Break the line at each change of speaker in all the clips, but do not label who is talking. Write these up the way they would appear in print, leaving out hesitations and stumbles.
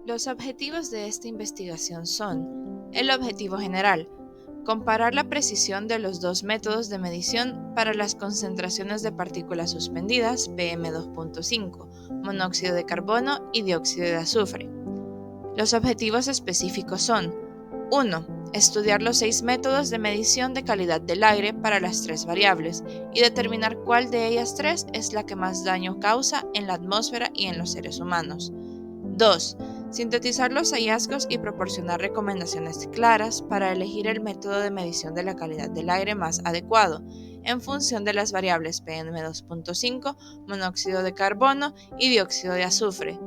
Los objetivos de esta investigación son: el objetivo general, comparar la precisión de los dos métodos de medición para las concentraciones de partículas suspendidas PM2.5, monóxido de carbono y dióxido de azufre. Los objetivos específicos son: 1. Estudiar los 6 métodos de medición de calidad del aire para las 3 variables y determinar cuál de ellas 3 es la que más daño causa en la atmósfera y en los seres humanos. 2. Sintetizar los hallazgos y proporcionar recomendaciones claras para elegir el método de medición de la calidad del aire más adecuado, en función de las variables PM2.5, monóxido de carbono y dióxido de azufre.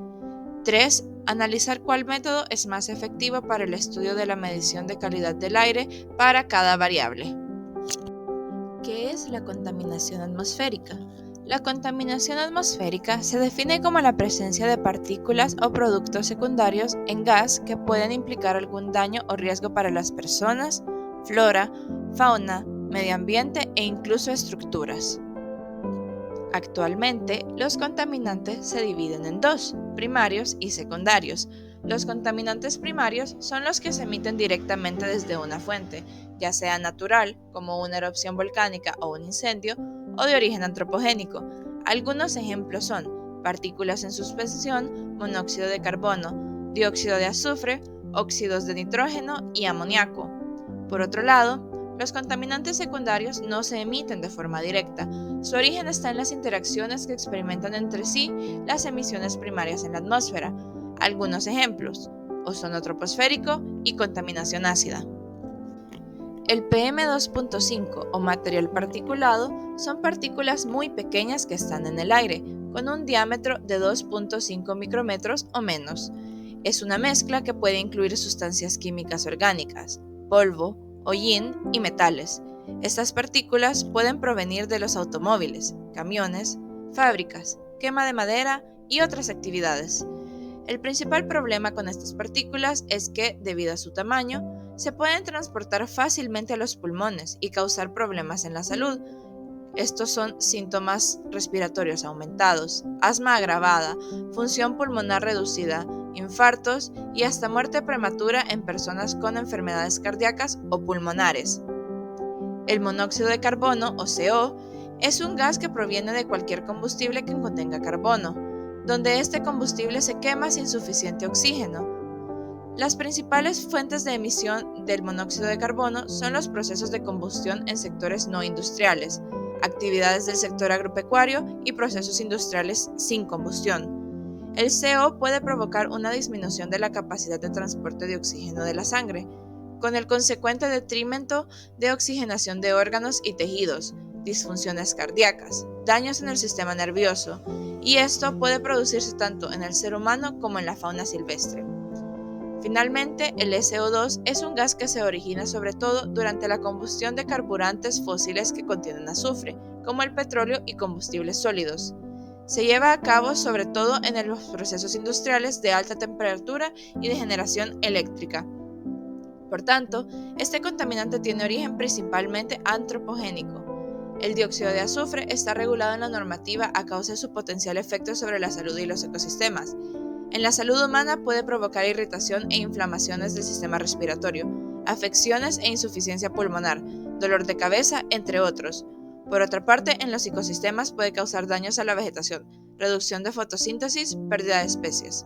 3. Analizar cuál método es más efectivo para el estudio de la medición de calidad del aire para cada variable. ¿Qué es la contaminación atmosférica? La contaminación atmosférica se define como la presencia de partículas o productos secundarios en gas que pueden implicar algún daño o riesgo para las personas, flora, fauna, medio ambiente e incluso estructuras. Actualmente, los contaminantes se dividen en dos: primarios y secundarios. Los contaminantes primarios son los que se emiten directamente desde una fuente, ya sea natural, como una erupción volcánica o un incendio, o de origen antropogénico. Algunos ejemplos son partículas en suspensión, monóxido de carbono, dióxido de azufre, óxidos de nitrógeno y amoníaco. Por otro lado, los contaminantes secundarios no se emiten de forma directa. Su origen está en las interacciones que experimentan entre sí las emisiones primarias en la atmósfera. Algunos ejemplos: ozono troposférico y contaminación ácida. El PM2.5 o material particulado son partículas muy pequeñas que están en el aire, con un diámetro de 2.5 micrómetros o menos. Es una mezcla que puede incluir sustancias químicas orgánicas, polvo, hollín y metales. Estas partículas pueden provenir de los automóviles, camiones, fábricas, quema de madera y otras actividades. El principal problema con estas partículas es que, debido a su tamaño, se pueden transportar fácilmente a los pulmones y causar problemas en la salud. Estos son síntomas respiratorios aumentados, asma agravada, función pulmonar reducida, infartos y hasta muerte prematura en personas con enfermedades cardíacas o pulmonares. El monóxido de carbono, o CO, es un gas que proviene de cualquier combustible que contenga carbono, donde este combustible se quema sin suficiente oxígeno. Las principales fuentes de emisión del monóxido de carbono son los procesos de combustión en sectores no industriales, actividades del sector agropecuario y procesos industriales sin combustión. El CO puede provocar una disminución de la capacidad de transporte de oxígeno de la sangre, con el consecuente detrimento de oxigenación de órganos y tejidos, disfunciones cardíacas, daños en el sistema nervioso, y esto puede producirse tanto en el ser humano como en la fauna silvestre. Finalmente, el SO2 es un gas que se origina sobre todo durante la combustión de carburantes fósiles que contienen azufre, como el petróleo y combustibles sólidos. Se lleva a cabo sobre todo en los procesos industriales de alta temperatura y de generación eléctrica. Por tanto, este contaminante tiene origen principalmente antropogénico. El dióxido de azufre está regulado en la normativa a causa de su potencial efecto sobre la salud y los ecosistemas. En la salud humana puede provocar irritación e inflamaciones del sistema respiratorio, afecciones e insuficiencia pulmonar, dolor de cabeza, entre otros. Por otra parte, en los ecosistemas puede causar daños a la vegetación, reducción de fotosíntesis, pérdida de especies.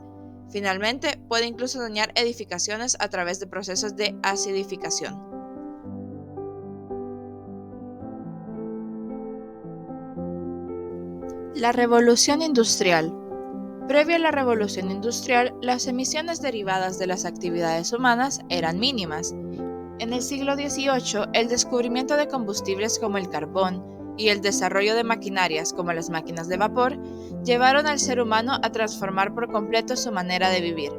Finalmente, puede incluso dañar edificaciones a través de procesos de acidificación. La revolución industrial. Previo a la revolución industrial, las emisiones derivadas de las actividades humanas eran mínimas. En el siglo XVIII, el descubrimiento de combustibles como el carbón y el desarrollo de maquinarias como las máquinas de vapor llevaron al ser humano a transformar por completo su manera de vivir.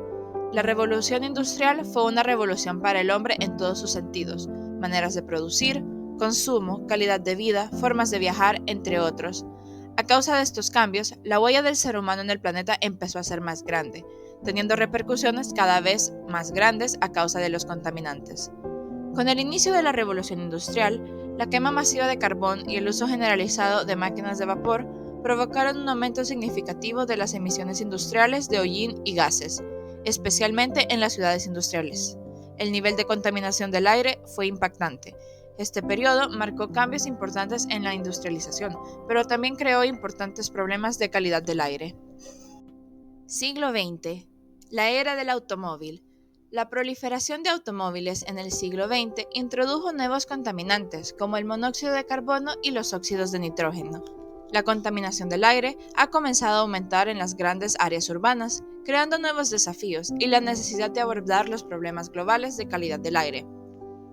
La revolución industrial fue una revolución para el hombre en todos sus sentidos: maneras de producir, consumo, calidad de vida, formas de viajar, entre otros. A causa de estos cambios, la huella del ser humano en el planeta empezó a ser más grande, teniendo repercusiones cada vez más grandes a causa de los contaminantes. Con el inicio de la revolución industrial, la quema masiva de carbón y el uso generalizado de máquinas de vapor provocaron un aumento significativo de las emisiones industriales de hollín y gases. especialmente en las ciudades industriales. El nivel de contaminación del aire fue impactante. Este periodo marcó cambios importantes en la industrialización, pero también creó importantes problemas de calidad del aire. Siglo XX. La era del automóvil. La proliferación de automóviles en el siglo XX introdujo nuevos contaminantes como el monóxido de carbono y los óxidos de nitrógeno. La contaminación del aire ha comenzado a aumentar en las grandes áreas urbanas, creando nuevos desafíos y la necesidad de abordar los problemas globales de calidad del aire.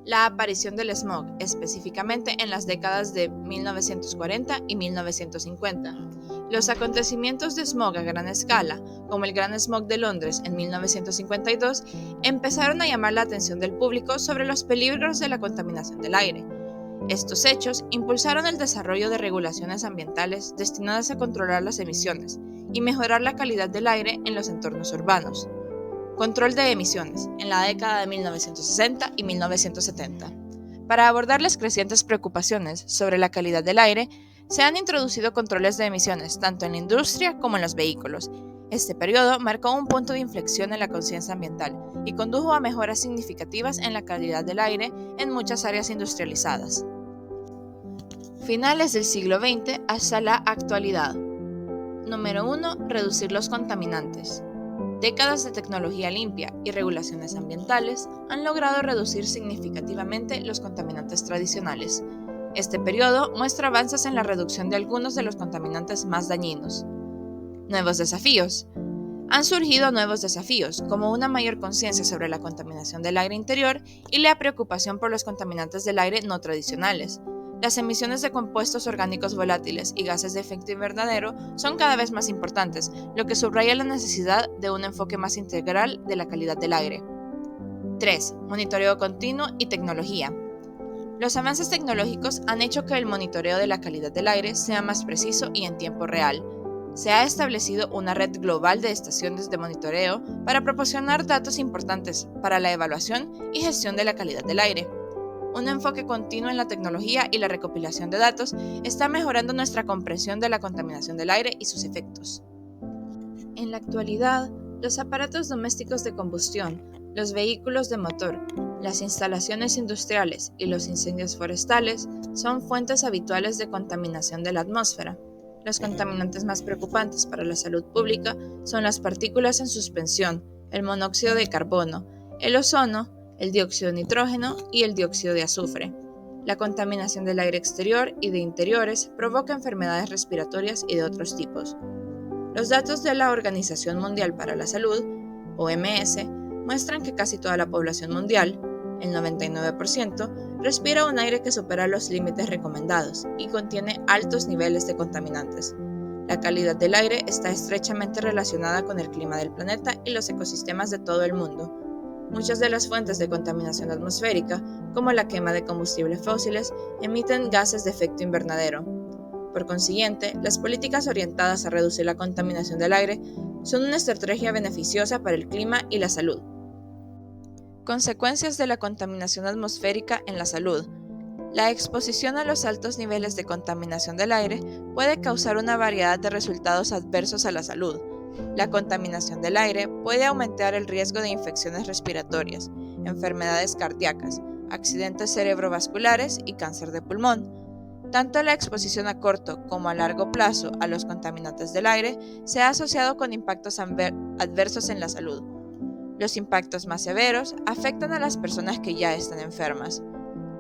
La aparición del smog, específicamente en las décadas de 1940 y 1950. Los acontecimientos de smog a gran escala, como el Gran Smog de Londres en 1952, empezaron a llamar la atención del público sobre los peligros de la contaminación del aire. Estos hechos impulsaron el desarrollo de regulaciones ambientales destinadas a controlar las emisiones y mejorar la calidad del aire en los entornos urbanos. Control de emisiones en la década de 1960 y 1970. Para abordar las crecientes preocupaciones sobre la calidad del aire, se han introducido controles de emisiones tanto en la industria como en los vehículos. Este periodo marcó un punto de inflexión en la conciencia ambiental y condujo a mejoras significativas en la calidad del aire en muchas áreas industrializadas. Finales del siglo XX hasta la actualidad. Número 1. Reducir los contaminantes. Décadas de tecnología limpia y regulaciones ambientales han logrado reducir significativamente los contaminantes tradicionales. Este periodo muestra avances en la reducción de algunos de los contaminantes más dañinos. Nuevos desafíos. Han surgido nuevos desafíos, como una mayor conciencia sobre la contaminación del aire interior y la preocupación por los contaminantes del aire no tradicionales. Las emisiones de compuestos orgánicos volátiles y gases de efecto invernadero son cada vez más importantes, lo que subraya la necesidad de un enfoque más integral de la calidad del aire. 3. Monitoreo continuo y tecnología. Los avances tecnológicos han hecho que el monitoreo de la calidad del aire sea más preciso y en tiempo real. Se ha establecido una red global de estaciones de monitoreo para proporcionar datos importantes para la evaluación y gestión de la calidad del aire. Un enfoque continuo en la tecnología y la recopilación de datos está mejorando nuestra comprensión de la contaminación del aire y sus efectos. En la actualidad, los aparatos domésticos de combustión, los vehículos de motor, las instalaciones industriales y los incendios forestales son fuentes habituales de contaminación de la atmósfera. Los contaminantes más preocupantes para la salud pública son las partículas en suspensión, el monóxido de carbono, el ozono, el dióxido de nitrógeno y el dióxido de azufre. La contaminación del aire exterior y de interiores provoca enfermedades respiratorias y de otros tipos. Los datos de la Organización Mundial para la Salud, OMS, muestran que casi toda la población mundial, el 99%, respira un aire que supera los límites recomendados y contiene altos niveles de contaminantes. La calidad del aire está estrechamente relacionada con el clima del planeta y los ecosistemas de todo el mundo. Muchas de las fuentes de contaminación atmosférica, como la quema de combustibles fósiles, emiten gases de efecto invernadero. Por consiguiente, las políticas orientadas a reducir la contaminación del aire son una estrategia beneficiosa para el clima y la salud. Consecuencias de la contaminación atmosférica en la salud. La exposición a los altos niveles de contaminación del aire puede causar una variedad de resultados adversos a la salud. La contaminación del aire puede aumentar el riesgo de infecciones respiratorias, enfermedades cardíacas, accidentes cerebrovasculares y cáncer de pulmón. Tanto la exposición a corto como a largo plazo a los contaminantes del aire se ha asociado con impactos adversos en la salud. Los impactos más severos afectan a las personas que ya están enfermas.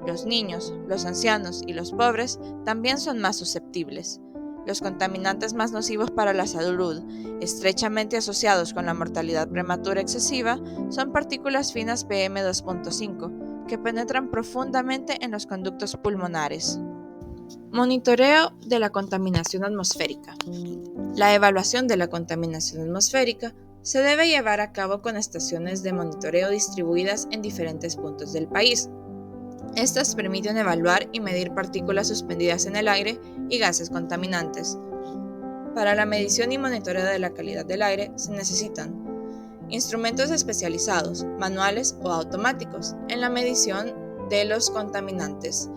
Los niños, los ancianos y los pobres también son más susceptibles. Los contaminantes más nocivos para la salud, estrechamente asociados con la mortalidad prematura excesiva, son partículas finas PM2.5, que penetran profundamente en los conductos pulmonares. Monitoreo de la contaminación atmosférica. La evaluación de la contaminación atmosférica se debe llevar a cabo con estaciones de monitoreo distribuidas en diferentes puntos del país. Estas permiten evaluar y medir partículas suspendidas en el aire y gases contaminantes. Para la medición y monitoreo de la calidad del aire se necesitan instrumentos especializados, manuales o automáticos, en la medición de los contaminantes,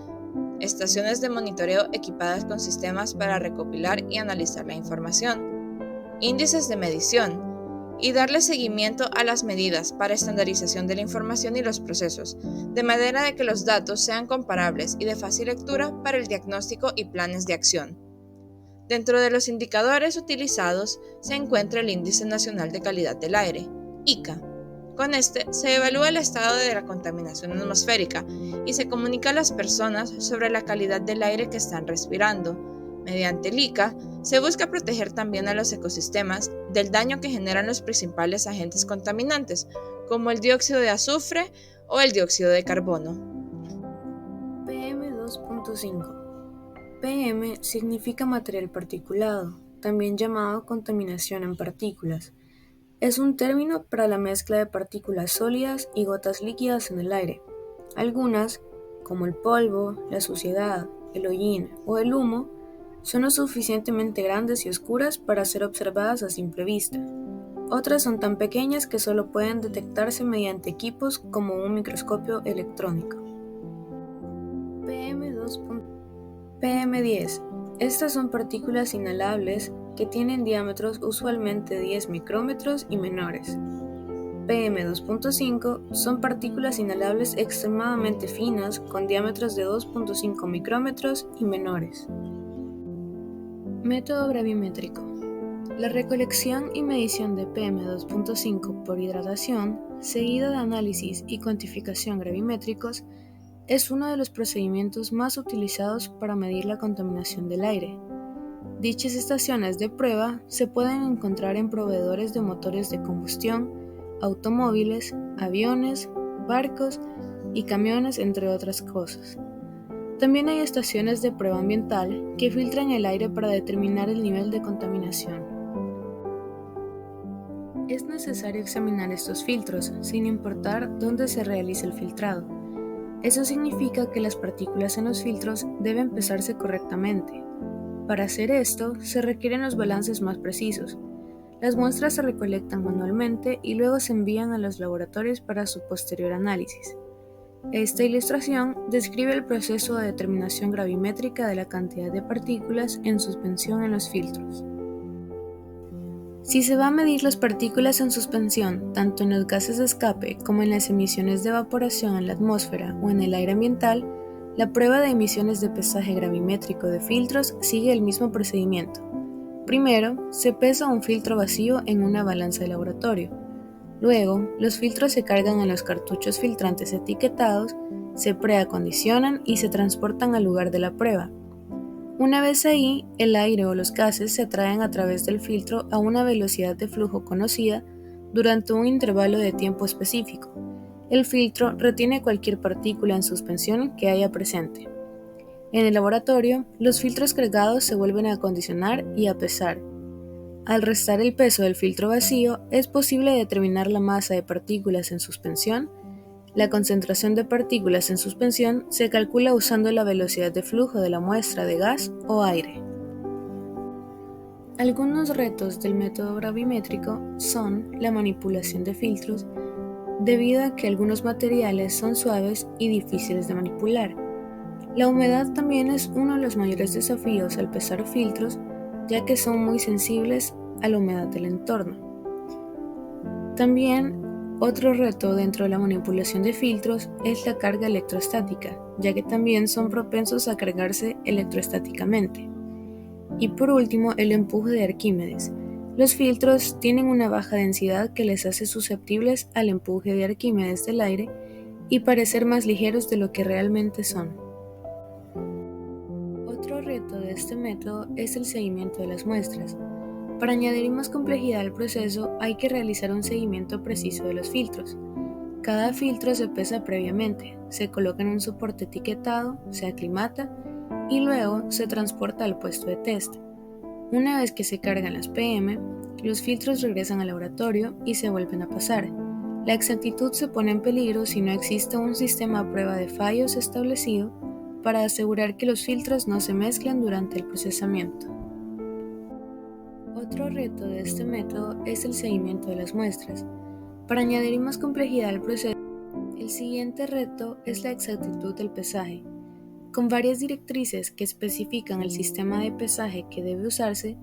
estaciones de monitoreo equipadas con sistemas para recopilar y analizar la información, índices de medición, y darle seguimiento a las medidas para estandarización de la información y los procesos, de manera de que los datos sean comparables y de fácil lectura para el diagnóstico y planes de acción. Dentro de los indicadores utilizados se encuentra el Índice Nacional de Calidad del Aire, ICA. Con este se evalúa el estado de la contaminación atmosférica y se comunica a las personas sobre la calidad del aire que están respirando. Mediante el ICA se busca proteger también a los ecosistemas del daño que generan los principales agentes contaminantes, como el dióxido de azufre o el dióxido de carbono.
PM2.5. PM significa material particulado, también llamado contaminación en partículas. Es un término para la mezcla de partículas sólidas y gotas líquidas en el aire. Algunas, como el polvo, la suciedad, el hollín o el humo, son lo suficientemente grandes y oscuras para ser observadas a simple vista. Otras son tan pequeñas que solo pueden detectarse mediante equipos como un microscopio electrónico. PM10. Estas son partículas inhalables que tienen diámetros usualmente 10 micrómetros y menores. PM2.5 son partículas inhalables extremadamente finas con diámetros de 2.5 micrómetros y menores. Método gravimétrico. La recolección y medición de PM2.5 por hidratación, seguida de análisis y cuantificación gravimétricos, es uno de los procedimientos más utilizados para medir la contaminación del aire. Dichas estaciones de prueba se pueden encontrar en proveedores de motores de combustión, automóviles, aviones, barcos y camiones, entre otras cosas. También hay estaciones de prueba ambiental que filtran el aire para determinar el nivel de contaminación. Es necesario examinar estos filtros, sin importar dónde se realice el filtrado. Eso significa que las partículas en los filtros deben pesarse correctamente. Para hacer esto, se requieren los balances más precisos. Las muestras se recolectan manualmente y luego se envían a los laboratorios para su posterior análisis. Esta ilustración describe el proceso de determinación gravimétrica de la cantidad de partículas en suspensión en los filtros. Si se va a medir las partículas en suspensión, tanto en los gases de escape como en las emisiones de evaporación en la atmósfera o en el aire ambiental, la prueba de emisiones de pesaje gravimétrico de filtros sigue el mismo procedimiento. Primero, se pesa un filtro vacío en una balanza de laboratorio. Luego, los filtros se cargan en los cartuchos filtrantes etiquetados, se preacondicionan y se transportan al lugar de la prueba. Una vez ahí, el aire o los gases se atraen a través del filtro a una velocidad de flujo conocida durante un intervalo de tiempo específico. El filtro retiene cualquier partícula en suspensión que haya presente. En el laboratorio, los filtros cargados se vuelven a acondicionar y a pesar. Al restar el peso del filtro vacío, es posible determinar la masa de partículas en suspensión. La concentración de partículas en suspensión se calcula usando la velocidad de flujo de la muestra de gas o aire. Algunos retos del método gravimétrico son la manipulación de filtros, debido a que algunos materiales son suaves y difíciles de manipular. La humedad también es uno de los mayores desafíos al pesar filtros, ya que son muy sensibles a la humedad del entorno. También, otro reto dentro de la manipulación de filtros es la carga electrostática, ya que también son propensos a cargarse electrostáticamente. Y por último, el empuje de Arquímedes. Los filtros tienen una baja densidad que les hace susceptibles al empuje de Arquímedes del aire y parecer más ligeros de lo que realmente son. Otro reto de este método es el seguimiento de las muestras. Para añadir más complejidad al proceso, hay que realizar un seguimiento preciso de los filtros. Cada filtro se pesa previamente, se coloca en un soporte etiquetado, se aclimata y luego se transporta al puesto de test. Una vez que se cargan las PM, los filtros regresan al laboratorio y se vuelven a pasar. La exactitud se pone en peligro si no existe un sistema a prueba de fallos establecido para asegurar que los filtros no se mezclan durante el procesamiento. Otro reto de este método es el seguimiento de las muestras. Para añadir más complejidad al proceso, el siguiente reto es la exactitud del pesaje. Con varias directrices que especifican el sistema de pesaje que debe usarse,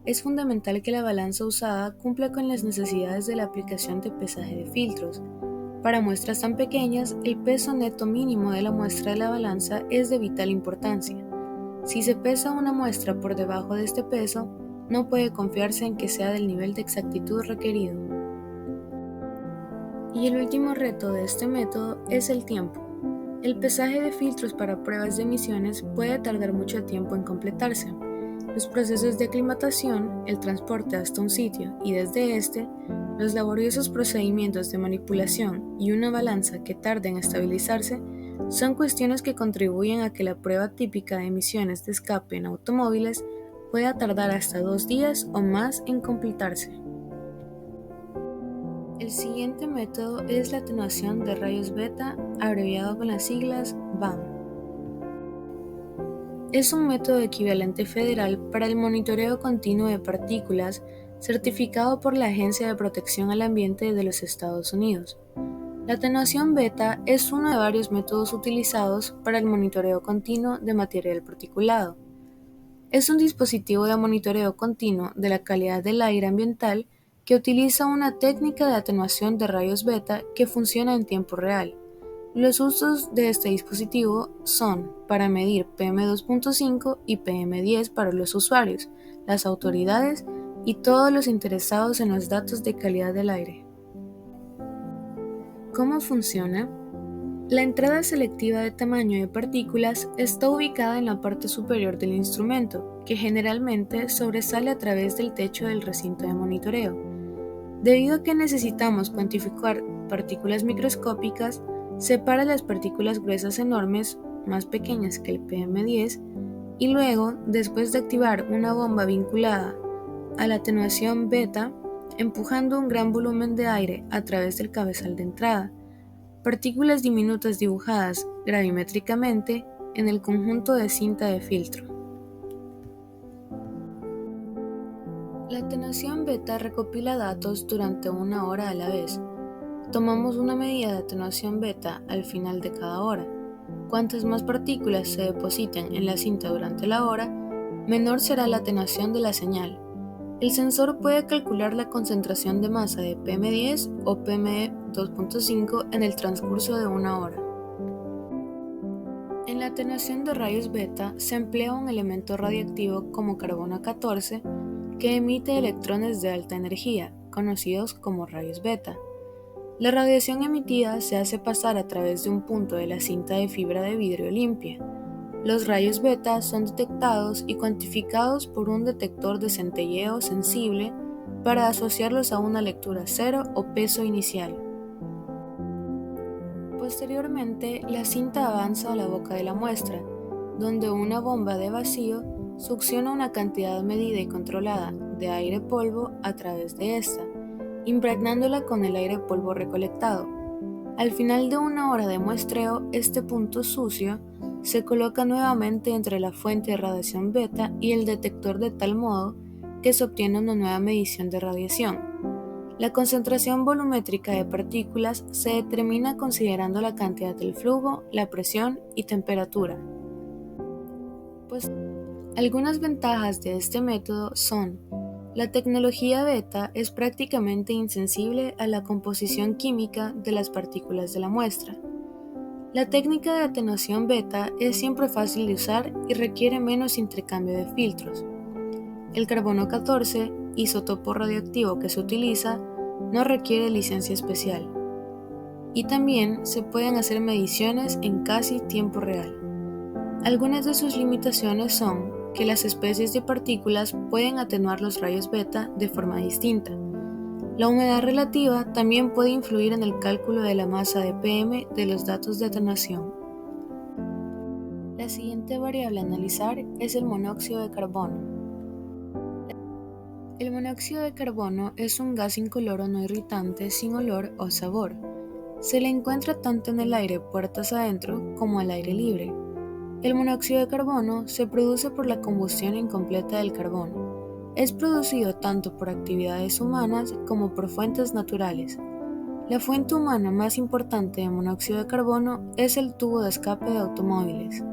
es fundamental que la balanza usada cumpla con las necesidades de la aplicación de pesaje de filtros. Para muestras tan pequeñas, el peso neto mínimo de la muestra de la balanza es de vital importancia. Si se pesa una muestra por debajo de este peso, no puede confiarse en que sea del nivel de exactitud requerido. Y el último reto de este método es el tiempo. El pesaje de filtros para pruebas de emisiones puede tardar mucho tiempo en completarse. Los procesos de aclimatación, el transporte hasta un sitio y desde este, los laboriosos procedimientos de manipulación y una balanza que tarde en estabilizarse son cuestiones que contribuyen a que la prueba típica de emisiones de escape en automóviles pueda tardar hasta 2 días o más en completarse. El siguiente método es la atenuación de rayos beta, abreviado con las siglas BAM. Es un método equivalente federal para el monitoreo continuo de partículas certificado por la Agencia de Protección al Ambiente de los Estados Unidos. La atenuación beta es uno de varios métodos utilizados para el monitoreo continuo de material particulado. Es un dispositivo de monitoreo continuo de la calidad del aire ambiental que utiliza una técnica de atenuación de rayos beta que funciona en tiempo real. Los usos de este dispositivo son para medir PM2.5 y PM10 para los usuarios, las autoridades y todos los interesados en los datos de calidad del aire. ¿Cómo funciona? La entrada selectiva de tamaño de partículas está ubicada en la parte superior del instrumento, que generalmente sobresale a través del techo del recinto de monitoreo. Debido a que necesitamos cuantificar partículas microscópicas, separa las partículas gruesas enormes, más pequeñas que el PM10, y luego, después de activar una bomba vinculada a la atenuación beta, empujando un gran volumen de aire a través del cabezal de entrada, partículas diminutas dibujadas gravimétricamente en el conjunto de cinta de filtro. La atenuación beta recopila datos durante 1 hora a la vez. Tomamos una medida de atenuación beta al final de cada hora. Cuantas más partículas se depositen en la cinta durante la hora, menor será la atenuación de la señal. El sensor puede calcular la concentración de masa de PM10 o PM2.5 en el transcurso de 1 hora. En la atenuación de rayos beta se emplea un elemento radiactivo como carbono 14 que emite electrones de alta energía, conocidos como rayos beta. La radiación emitida se hace pasar a través de un punto de la cinta de fibra de vidrio limpia. Los rayos beta son detectados y cuantificados por un detector de centelleo sensible para asociarlos a una lectura cero o peso inicial. Posteriormente, la cinta avanza a la boca de la muestra, donde una bomba de vacío succiona una cantidad medida y controlada de aire polvo a través de esta, impregnándola con el aire polvo recolectado. Al final de 1 hora de muestreo, este punto sucio se coloca nuevamente entre la fuente de radiación beta y el detector de tal modo que se obtiene una nueva medición de radiación. La concentración volumétrica de partículas se determina considerando la cantidad del flujo, la presión y temperatura. Algunas ventajas de este método son: la tecnología beta es prácticamente insensible a la composición química de las partículas de la muestra. La técnica de atenuación beta es siempre fácil de usar y requiere menos intercambio de filtros. El carbono 14, isótopo radioactivo que se utiliza, no requiere licencia especial. Y también se pueden hacer mediciones en casi tiempo real. Algunas de sus limitaciones son que las especies de partículas pueden atenuar los rayos beta de forma distinta. La humedad relativa también puede influir en el cálculo de la masa de PM de los datos de atenuación. La siguiente variable a analizar es el monóxido de carbono. El monóxido de carbono es un gas incoloro no irritante sin olor o sabor. Se le encuentra tanto en el aire puertas adentro como al aire libre. El monóxido de carbono se produce por la combustión incompleta del carbono. Es producido tanto por actividades humanas como por fuentes naturales. La fuente humana más importante de monóxido de carbono es el tubo de escape de automóviles.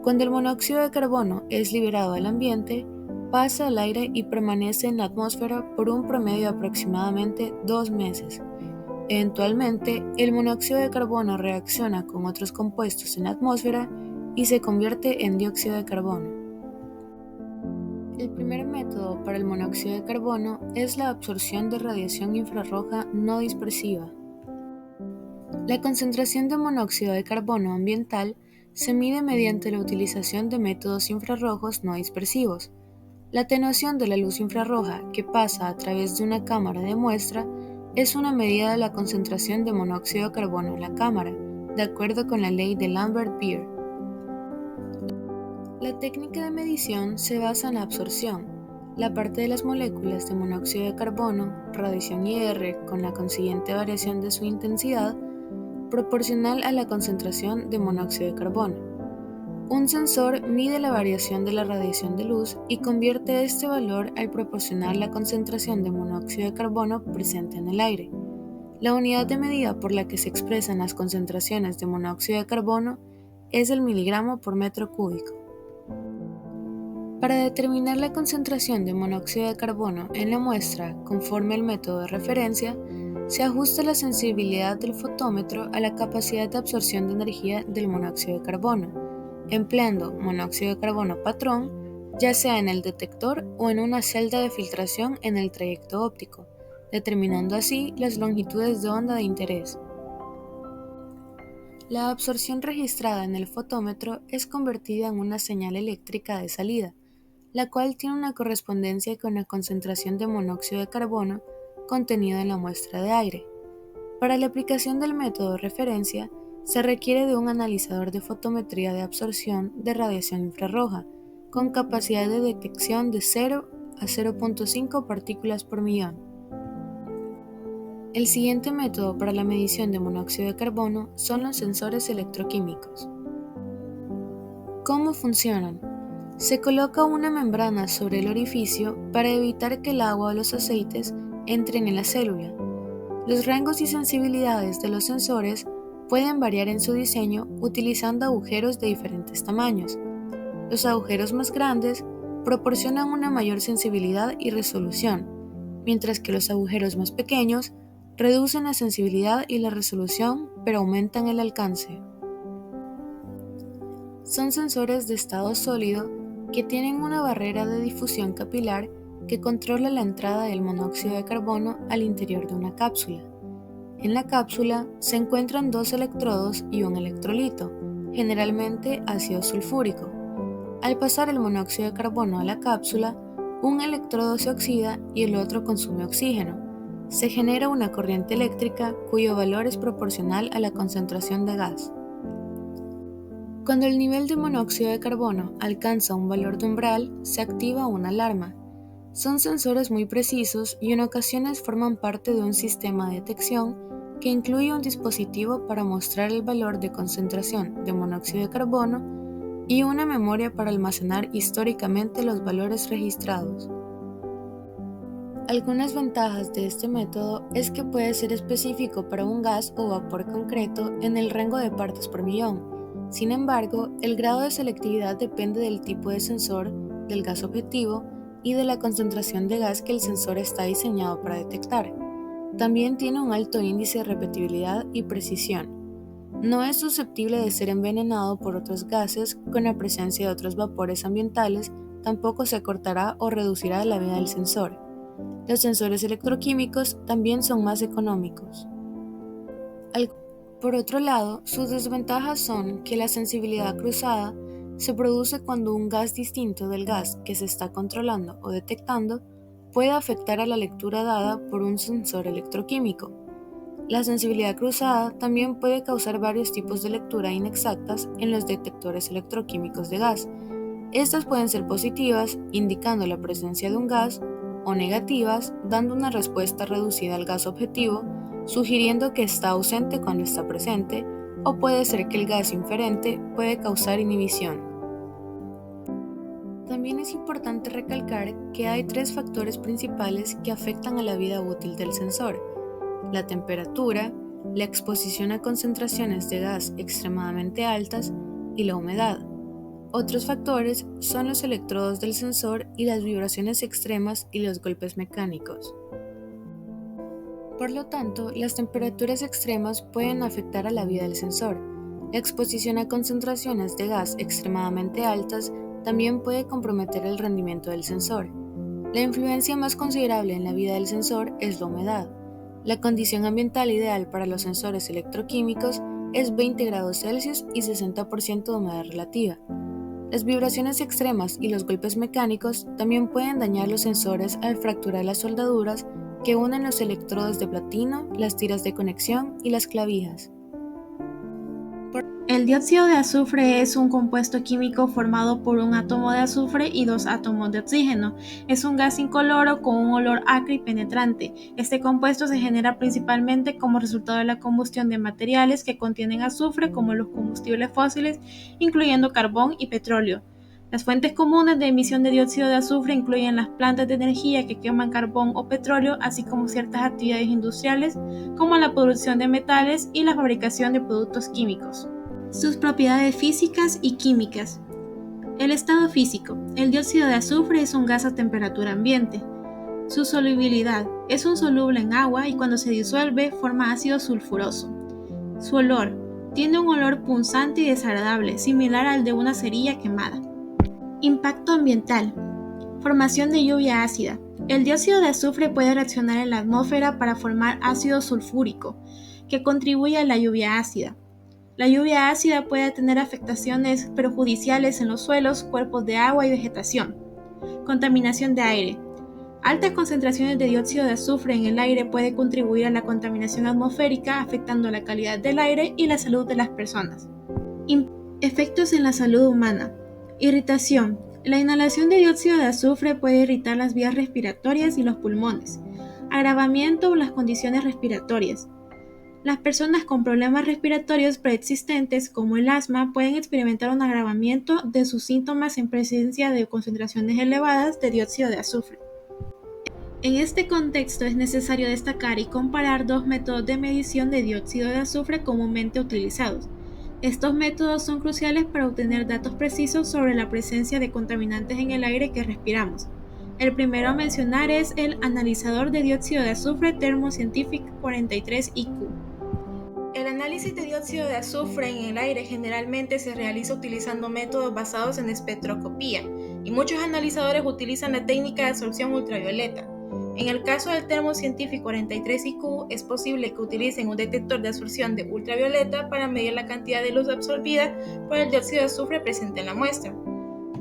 Cuando el monóxido de carbono es liberado al ambiente, pasa al aire y permanece en la atmósfera por un promedio de aproximadamente 2 meses. Eventualmente, el monóxido de carbono reacciona con otros compuestos en la atmósfera y se convierte en dióxido de carbono. El primer método para el monóxido de carbono es la absorción de radiación infrarroja no dispersiva. La concentración de monóxido de carbono ambiental se mide mediante la utilización de métodos infrarrojos no dispersivos. La atenuación de la luz infrarroja que pasa a través de una cámara de muestra es una medida de la concentración de monóxido de carbono en la cámara, de acuerdo con la ley de Lambert-Beer. La técnica de medición se basa en la absorción. La parte de las moléculas de monóxido de carbono, radiación IR, con la consiguiente variación de su intensidad, proporcional a la concentración de monóxido de carbono. Un sensor mide la variación de la radiación de luz y convierte este valor al proporcionar la concentración de monóxido de carbono presente en el aire. La unidad de medida por la que se expresan las concentraciones de monóxido de carbono es el miligramo por metro cúbico. Para determinar la concentración de monóxido de carbono en la muestra conforme al método de referencia, se ajusta la sensibilidad del fotómetro a la capacidad de absorción de energía del monóxido de carbono, empleando monóxido de carbono patrón, ya sea en el detector o en una celda de filtración en el trayecto óptico, determinando así las longitudes de onda de interés. La absorción registrada en el fotómetro es convertida en una señal eléctrica de salida, la cual tiene una correspondencia con la concentración de monóxido de carbono contenida en la muestra de aire. Para la aplicación del método de referencia, se requiere de un analizador de fotometría de absorción de radiación infrarroja, con capacidad de detección de 0 a 0.5 partículas por millón. El siguiente método para la medición de monóxido de carbono son los sensores electroquímicos. ¿Cómo funcionan? Se coloca una membrana sobre el orificio para evitar que el agua o los aceites entren en la célula. Los rangos y sensibilidades de los sensores pueden variar en su diseño utilizando agujeros de diferentes tamaños. Los agujeros más grandes proporcionan una mayor sensibilidad y resolución, mientras que los agujeros más pequeños reducen la sensibilidad y la resolución, pero aumentan el alcance. Son sensores de estado sólido que tienen una barrera de difusión capilar que controla la entrada del monóxido de carbono al interior de una cápsula. En la cápsula se encuentran 2 electrodos y un electrolito, generalmente ácido sulfúrico. Al pasar el monóxido de carbono a la cápsula, un electrodo se oxida y el otro consume oxígeno. Se genera una corriente eléctrica cuyo valor es proporcional a la concentración de gas. Cuando el nivel de monóxido de carbono alcanza un valor de umbral, se activa una alarma. Son sensores muy precisos y en ocasiones forman parte de un sistema de detección que incluye un dispositivo para mostrar el valor de concentración de monóxido de carbono y una memoria para almacenar históricamente los valores registrados. Algunas ventajas de este método es que puede ser específico para un gas o vapor concreto en el rango de partes por millón. Sin embargo, el grado de selectividad depende del tipo de sensor, del gas objetivo y de la concentración de gas que el sensor está diseñado para detectar. También tiene un alto índice de repetibilidad y precisión. No es susceptible de ser envenenado por otros gases con la presencia de otros vapores ambientales, tampoco se acortará o reducirá la vida del sensor. Los sensores electroquímicos también son más económicos. Por otro lado, sus desventajas son que la sensibilidad cruzada se produce cuando un gas distinto del gas que se está controlando o detectando puede afectar a la lectura dada por un sensor electroquímico. La sensibilidad cruzada también puede causar varios tipos de lectura inexactas en los detectores electroquímicos de gas. Estas pueden ser positivas, indicando la presencia de un gas, o negativas, dando una respuesta reducida al gas objetivo, sugiriendo que está ausente cuando está presente, o puede ser que el gas inferente puede causar inhibición. También es importante recalcar que hay 3 factores principales que afectan a la vida útil del sensor: la temperatura, la exposición a concentraciones de gas extremadamente altas y la humedad. Otros factores son los electrodos del sensor y las vibraciones extremas y los golpes mecánicos. Por lo tanto, las temperaturas extremas pueden afectar a la vida del sensor. La exposición a concentraciones de gas extremadamente altas también puede comprometer el rendimiento del sensor. La influencia más considerable en la vida del sensor es la humedad. La condición ambiental ideal para los sensores electroquímicos es 20 grados Celsius y 60% de humedad relativa. Las vibraciones extremas y los golpes mecánicos también pueden dañar los sensores al fracturar las soldaduras que unen los electrodos de platino, las tiras de conexión y las clavijas.
El dióxido de azufre es un compuesto químico formado por un átomo de azufre y 2 átomos de oxígeno. Es un gas incoloro con un olor acre y penetrante. Este compuesto se genera principalmente como resultado de la combustión de materiales que contienen azufre, como los combustibles fósiles, incluyendo carbón y petróleo. Las fuentes comunes de emisión de dióxido de azufre incluyen las plantas de energía que queman carbón o petróleo, así como ciertas actividades industriales, como la producción de metales y la fabricación de productos químicos. Sus propiedades físicas y químicas. El estado físico. El dióxido de azufre es un gas a temperatura ambiente. Su solubilidad. Es un soluble en agua y cuando se disuelve forma ácido sulfuroso. Su olor. Tiene un olor punzante y desagradable, similar al de una cerilla quemada. Impacto ambiental. Formación de lluvia ácida. El dióxido de azufre puede reaccionar en la atmósfera para formar ácido sulfúrico, que contribuye a la lluvia ácida. La lluvia ácida puede tener afectaciones perjudiciales en los suelos, cuerpos de agua y vegetación. Contaminación de aire. Altas concentraciones de dióxido de azufre en el aire puede contribuir a la contaminación atmosférica, afectando la calidad del aire y la salud de las personas. Efectos en la salud humana. Irritación. La inhalación de dióxido de azufre puede irritar las vías respiratorias y los pulmones. Agravamiento o las condiciones respiratorias. Las personas con problemas respiratorios preexistentes, como el asma, pueden experimentar un agravamiento de sus síntomas en presencia de concentraciones elevadas de dióxido de azufre. En este contexto es necesario destacar y comparar dos métodos de medición de dióxido de azufre comúnmente utilizados. Estos métodos son cruciales para obtener datos precisos sobre la presencia de contaminantes en el aire que respiramos. El primero a mencionar es el analizador de dióxido de azufre Thermo Scientific 43IQ. El análisis de dióxido de azufre en el aire generalmente se realiza utilizando métodos basados en espectroscopía, y muchos analizadores utilizan la técnica de absorción ultravioleta. En el caso del Thermo Scientific 43IQ, es posible que utilicen un detector de absorción de ultravioleta para medir la cantidad de luz absorbida por el dióxido de azufre presente en la muestra.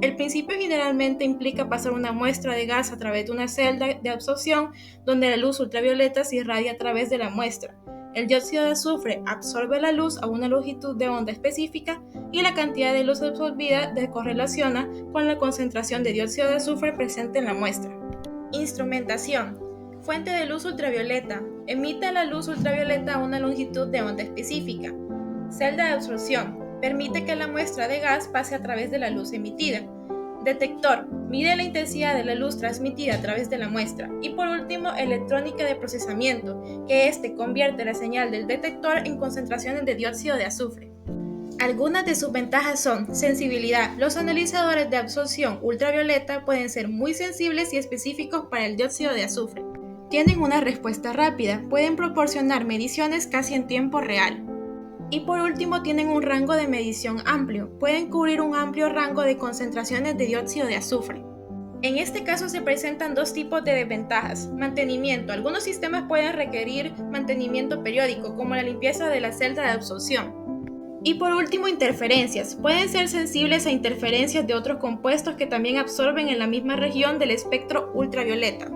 El principio generalmente implica pasar una muestra de gas a través de una celda de absorción donde la luz ultravioleta se irradia a través de la muestra. El dióxido de azufre absorbe la luz a una longitud de onda específica y la cantidad de luz absorbida se correlaciona con la concentración de dióxido de azufre presente en la muestra. Instrumentación. Fuente de luz ultravioleta. Emite la luz ultravioleta a una longitud de onda específica. Celda de absorción. Permite que la muestra de gas pase a través de la luz emitida. Detector. Mide la intensidad de la luz transmitida a través de la muestra. Y por último, electrónica de procesamiento, que convierte la señal del detector en concentraciones de dióxido de azufre. Algunas de sus ventajas son sensibilidad. Los analizadores de absorción ultravioleta pueden ser muy sensibles y específicos para el dióxido de azufre. Tienen una respuesta rápida, pueden proporcionar mediciones casi en tiempo real. Y por último, tienen un rango de medición amplio, pueden cubrir un amplio rango de concentraciones de dióxido de azufre. En este caso se presentan dos tipos de desventajas. Mantenimiento. Algunos sistemas pueden requerir mantenimiento periódico, como la limpieza de la celda de absorción. Y por último, interferencias. Pueden ser sensibles a interferencias de otros compuestos que también absorben en la misma región del espectro ultravioleta.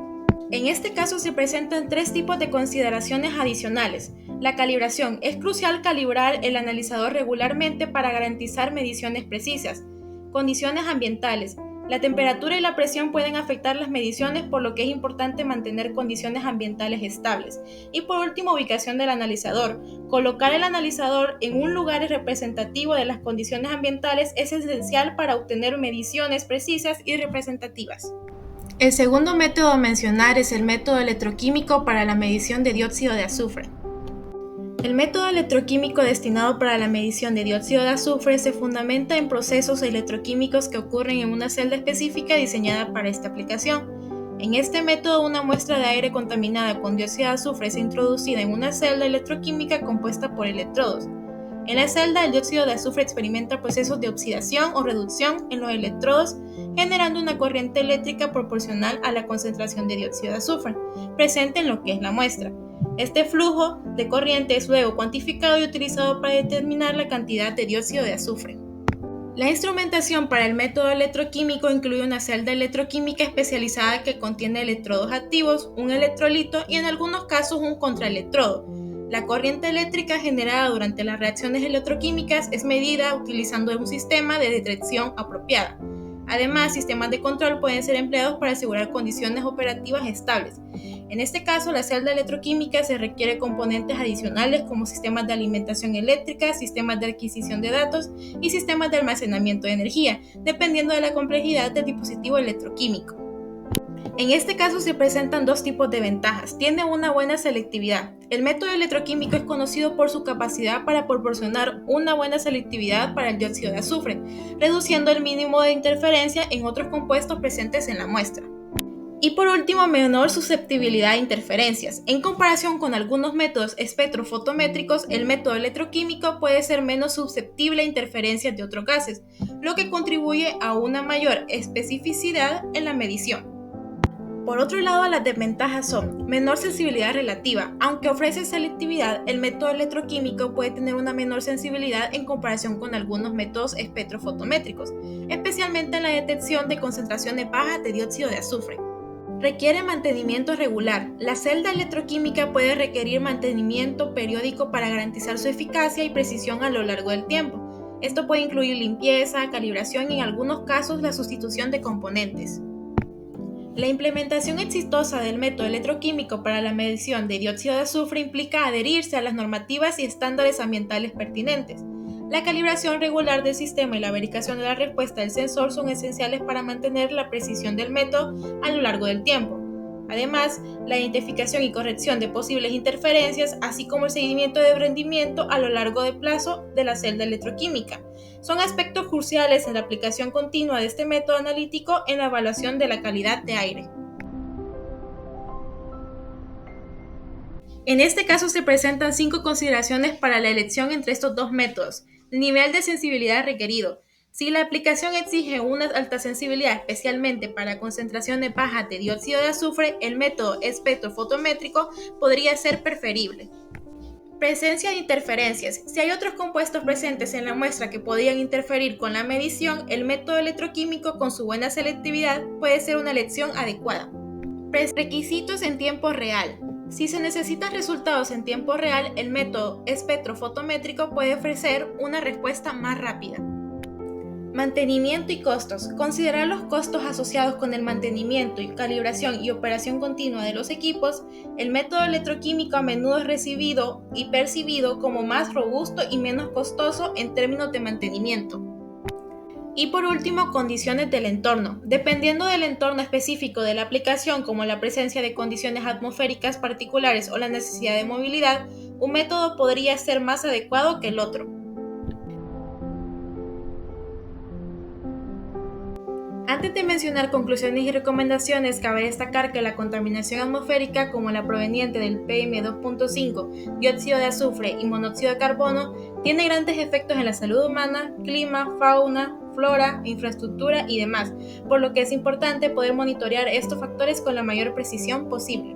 En este caso se presentan tres tipos de consideraciones adicionales. La calibración. Es crucial calibrar el analizador regularmente para garantizar mediciones precisas. Condiciones ambientales. La temperatura y la presión pueden afectar las mediciones, por lo que es importante mantener condiciones ambientales estables. Y por último, ubicación del analizador. Colocar el analizador en un lugar representativo de las condiciones ambientales es esencial para obtener mediciones precisas y representativas. El segundo método a mencionar es el método electroquímico para la medición de dióxido de azufre. El método electroquímico destinado para la medición de dióxido de azufre se fundamenta en procesos electroquímicos que ocurren en una celda específica diseñada para esta aplicación. En este método, una muestra de aire contaminada con dióxido de azufre es introducida en una celda electroquímica compuesta por electrodos. En la celda, el dióxido de azufre experimenta procesos de oxidación o reducción en los electrodos, generando una corriente eléctrica proporcional a la concentración de dióxido de azufre presente en lo que es la muestra. Este flujo de corriente es luego cuantificado y utilizado para determinar la cantidad de dióxido de azufre. La instrumentación para el método electroquímico incluye una celda electroquímica especializada que contiene electrodos activos, un electrolito y en algunos casos un contraelectrodo. La corriente eléctrica generada durante las reacciones electroquímicas es medida utilizando un sistema de detección apropiada. Además, sistemas de control pueden ser empleados para asegurar condiciones operativas estables. En este caso, la celda electroquímica se requiere componentes adicionales como sistemas de alimentación eléctrica, sistemas de adquisición de datos y sistemas de almacenamiento de energía, dependiendo de la complejidad del dispositivo electroquímico. En este caso se presentan dos tipos de ventajas. Tiene una buena selectividad. El método electroquímico es conocido por su capacidad para proporcionar una buena selectividad para el dióxido de azufre, reduciendo el mínimo de interferencia en otros compuestos presentes en la muestra. Y por último, menor susceptibilidad a interferencias. En comparación con algunos métodos espectrofotométricos, el método electroquímico puede ser menos susceptible a interferencias de otros gases, lo que contribuye a una mayor especificidad en la medición. Por otro lado, las desventajas son menor sensibilidad relativa. Aunque ofrece selectividad, el método electroquímico puede tener una menor sensibilidad en comparación con algunos métodos espectrofotométricos, especialmente en la detección de concentraciones bajas de dióxido de azufre. Requiere mantenimiento regular. La celda electroquímica puede requerir mantenimiento periódico para garantizar su eficacia y precisión a lo largo del tiempo. Esto puede incluir limpieza, calibración y en algunos casos la sustitución de componentes. La implementación exitosa del método electroquímico para la medición de dióxido de azufre implica adherirse a las normativas y estándares ambientales pertinentes. La calibración regular del sistema y la verificación de la respuesta del sensor son esenciales para mantener la precisión del método a lo largo del tiempo. Además, la identificación y corrección de posibles interferencias, así como el seguimiento de rendimiento a lo largo del plazo de la celda electroquímica, son aspectos cruciales en la aplicación continua de este método analítico en la evaluación de la calidad de aire. En este caso se presentan 5 consideraciones para la elección entre estos dos métodos. Nivel de sensibilidad requerido. Si la aplicación exige una alta sensibilidad, especialmente para concentraciones bajas de dióxido de azufre, el método espectrofotométrico podría ser preferible. Presencia de interferencias. Si hay otros compuestos presentes en la muestra que podrían interferir con la medición, el método electroquímico con su buena selectividad puede ser una elección adecuada. Requisitos en tiempo real. Si se necesitan resultados en tiempo real, el método espectrofotométrico puede ofrecer una respuesta más rápida. Mantenimiento y costos. Considerar los costos asociados con el mantenimiento y calibración y operación continua de los equipos. El método electroquímico a menudo es recibido y percibido como más robusto y menos costoso en términos de mantenimiento. Y por último, condiciones del entorno. Dependiendo del entorno específico de la aplicación, como la presencia de condiciones atmosféricas particulares o la necesidad de movilidad, un método podría ser más adecuado que el otro. Antes de mencionar conclusiones y recomendaciones, cabe destacar que la contaminación atmosférica, como la proveniente del PM2.5, dióxido de azufre y monóxido de carbono, tiene grandes efectos en la salud humana, clima, fauna, flora, infraestructura y demás, por lo que es importante poder monitorear estos factores con la mayor precisión posible.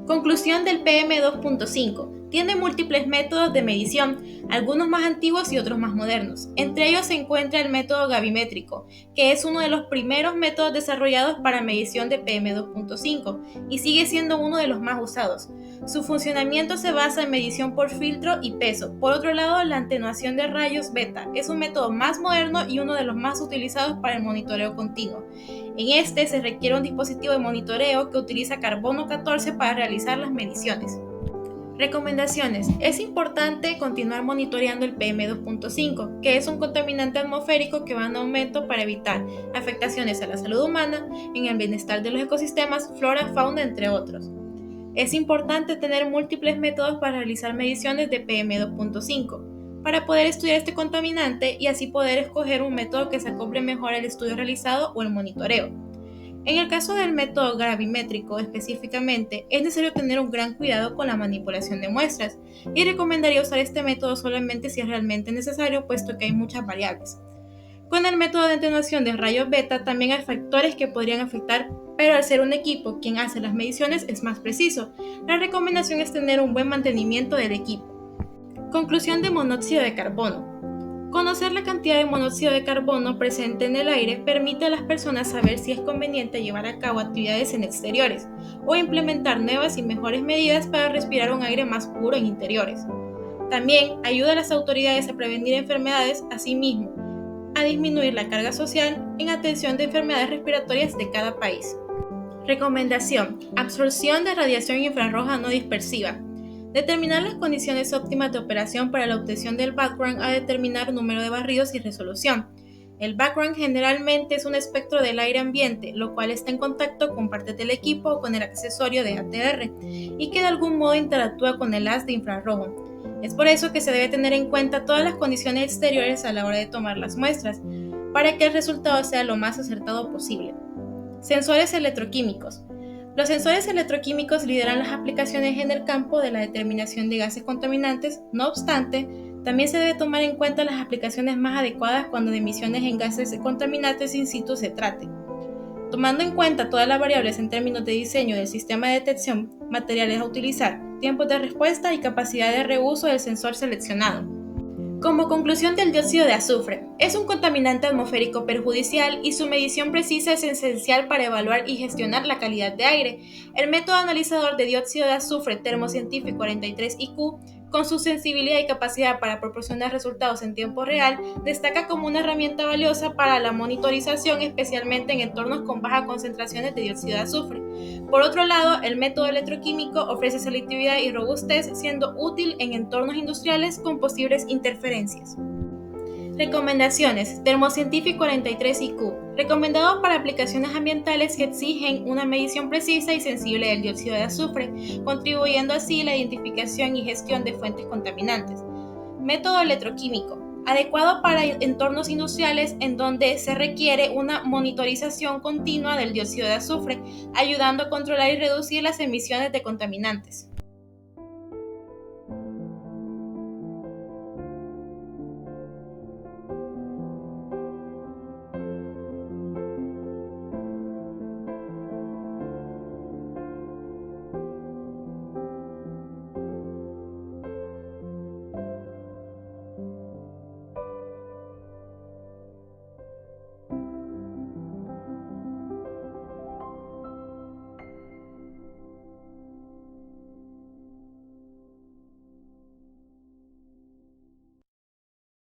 Conclusión del PM2.5. Tiene múltiples métodos de medición, algunos más antiguos y otros más modernos. Entre ellos se encuentra el método gravimétrico, que es uno de los primeros métodos desarrollados para medición de PM2.5 y sigue siendo uno de los más usados. Su funcionamiento se basa en medición por filtro y peso. Por otro lado, la atenuación de rayos beta es un método más moderno y uno de los más utilizados para el monitoreo continuo. En este se requiere un dispositivo de monitoreo que utiliza carbono 14 para realizar las mediciones. Recomendaciones. Es importante continuar monitoreando el PM2.5, que es un contaminante atmosférico que va en aumento para evitar afectaciones a la salud humana, en el bienestar de los ecosistemas, flora, fauna, entre otros. Es importante tener múltiples métodos para realizar mediciones de PM2.5 para poder estudiar este contaminante y así poder escoger un método que se acople mejor al estudio realizado o el monitoreo. En el caso del método gravimétrico específicamente, es necesario tener un gran cuidado con la manipulación de muestras y recomendaría usar este método solamente si es realmente necesario, puesto que hay muchas variables. Con el método de atenuación de rayos beta también hay factores que podrían afectar, pero al ser un equipo quien hace las mediciones es más preciso. La recomendación es tener un buen mantenimiento del equipo. Conclusión de monóxido de carbono. Conocer la cantidad de monóxido de carbono presente en el aire permite a las personas saber si es conveniente llevar a cabo actividades en exteriores o implementar nuevas y mejores medidas para respirar un aire más puro en interiores. También ayuda a las autoridades a prevenir enfermedades, asimismo, a disminuir la carga social en atención de enfermedades respiratorias de cada país. Recomendación: absorción de radiación infrarroja no dispersiva. Determinar las condiciones óptimas de operación para la obtención del background a determinar número de barridos y resolución. El background generalmente es un espectro del aire ambiente, lo cual está en contacto con partes del equipo o con el accesorio de ATR y que de algún modo interactúa con el haz de infrarrojo. Es por eso que se debe tener en cuenta todas las condiciones exteriores a la hora de tomar las muestras, para que el resultado sea lo más acertado posible. Sensores electroquímicos. Los sensores electroquímicos lideran las aplicaciones en el campo de la determinación de gases contaminantes. No obstante, también se debe tomar en cuenta las aplicaciones más adecuadas cuando de emisiones en gases contaminantes in situ se trate. Tomando en cuenta todas las variables en términos de diseño del sistema de detección, materiales a utilizar, tiempos de respuesta y capacidad de reuso del sensor seleccionado. Como conclusión del dióxido de azufre, es un contaminante atmosférico perjudicial y su medición precisa es esencial para evaluar y gestionar la calidad de aire. El método analizador de dióxido de azufre Thermoscientific 43IQ, con su sensibilidad y capacidad para proporcionar resultados en tiempo real, destaca como una herramienta valiosa para la monitorización, especialmente en entornos con bajas concentraciones de dióxido de azufre. Por otro lado, el método electroquímico ofrece selectividad y robustez, siendo útil en entornos industriales con posibles interferencias. Recomendaciones: Thermoscientific 43IQ, recomendado para aplicaciones ambientales que exigen una medición precisa y sensible del dióxido de azufre, contribuyendo así a la identificación y gestión de fuentes contaminantes. Método electroquímico, adecuado para entornos industriales en donde se requiere una monitorización continua del dióxido de azufre, ayudando a controlar y reducir las emisiones de contaminantes.